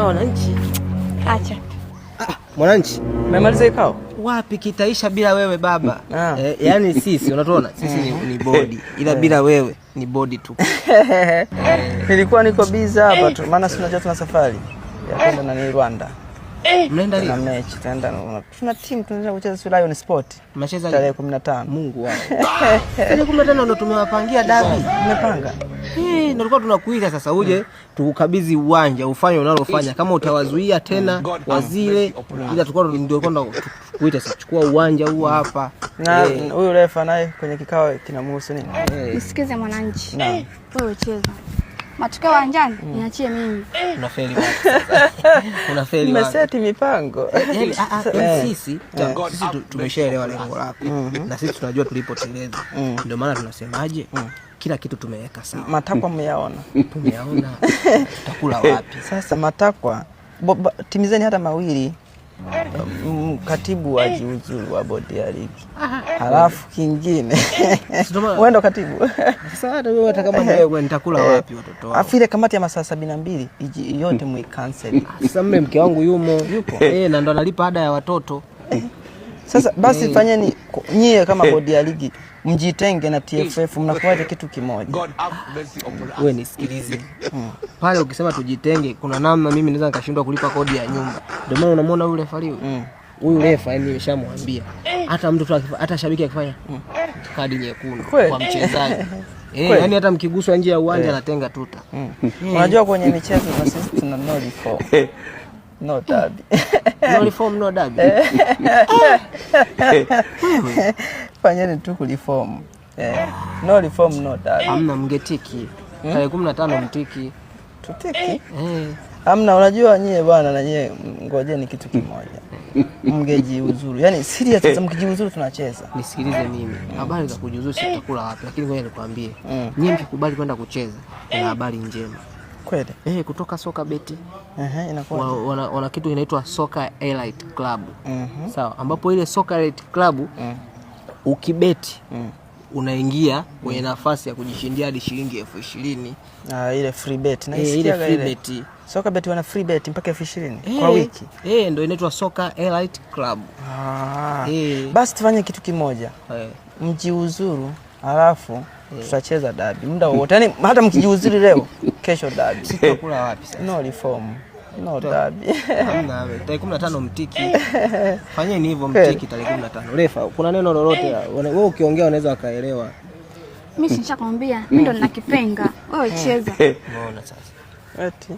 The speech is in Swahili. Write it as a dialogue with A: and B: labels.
A: wananchi.
B: Acha.
A: Mwananchi,
C: umemaliza ikao?
A: Wapi kitaisha bila wewe baba? Yaani sisi unatuona sisi ni body ila bila wewe ni body tu.
C: Nilikuwa niko busy hapa tu maana si unajua tuna safari ya kwenda na Rwanda.
A: Mnaenda lini?
C: Na mechi tutaenda, tuna team tunaenda kucheza Lion Sport.
A: Mnacheza
C: tarehe 15.
A: Mungu wangu. Tarehe 15 ndio tumewapangia dabi.
C: Tumepanga.
A: Ndio tulikuwa tunakuita sasa uje tukukabidhi uwanja ufanye unalofanya kama utawazuia tena wazile ila tulikuwa ndio kwenda kuita sasa chukua uwanja huu hapa.
C: Na huyu refa naye kwenye kikao kinamhusu nini?
B: Nisikize mwananchi. Wewe cheza. Matokeo uwanjani niachie mimi.
A: Unafeli wapi sasa? Unafeli wapi?
C: Umeseti mipango.
A: Sisi tumeshaelewa lengo lako. Na sisi tunajua tulipoteleza. Ndio maana tunasemaje? Kila kitu tumeweka sawa.
C: Matakwa mmeyaona.
A: Tumeyaona. Tutakula wapi?
C: Sasa matakwa timizeni hata mawili. Katibu wa jiuzulu wa bodi ya ligi. Halafu kingine wewe ndo katibu.
A: Sasa hata wewe kama wewe nitakula wapi watoto wao?
C: Afile kamati ya masaa 72 yote muicancel.
A: Sasa mimi mke wangu yupo. Na ndo analipa ada ya watoto.
C: Sasa basi fanyeni nyie kama bodi ya ligi mjitenge na TFF mnakuaje kitu kimoja.
A: Wewe nisikilize. Pale ukisema tujitenge kuna namna mimi naweza nikashindwa kulipa kodi ya nyumba. Ndio maana unamwona yule refa huyu refa yani nimeshamwambia hata mtu hata shabiki akifanya kadi nyekundu kwa mchezaji yani hata mkiguswa nje ya uwanja anatenga tuta.
C: Unajua kwenye michezo na sisi tuna no reform. No derby.
A: No reform no derby.
C: Fanyeni tu kureform. No reform no derby.
A: Hamna mngetiki. Tarehe 15 mtiki.
C: Tutiki? Hamna, unajua nyie bwana na nyie ngojeni kitu kimoja. Mngejiuzuru. Yaani serious sasa mkijiuzuru tunacheza.
A: Nisikilize mimi. Habari za kujiuzuru sitakula wapi lakini ngoja nikwambie. Nyie mkikubali kwenda kucheza kuna habari njema.
C: Kweli?
A: Kutoka Soka Beti.
C: Inakuwa
A: wana kitu kinaitwa Soka Elite Club. Sawa, ambapo ile Soka Elite Club ukibeti unaingia kwenye nafasi ya kujishindia hadi shilingi 20,000.
C: Ile free bet. Na
A: ile free bet.
C: Soka Bet wana free bet mpaka 20,000 kwa wiki.
A: Ndio inaitwa Soka Elite Club.
C: Basi tufanye kitu kimoja. Mjiuzuru halafu tutacheza dabi muda wote. Yaani hata mkijiuzuru leo kesho dabi.
A: Sitakula wapi sasa?
C: No reform. No dabi.
A: Hamna wewe. Tarehe 15 mtiki. Fanyeni hivyo mtiki tarehe 15. Refa, kuna neno lolote wewe ukiongea unaweza wakaelewa.
B: Mimi nishakwambia, mimi ndo ninakipenga. Wewe cheza.
A: Unaona sasa.
C: Eti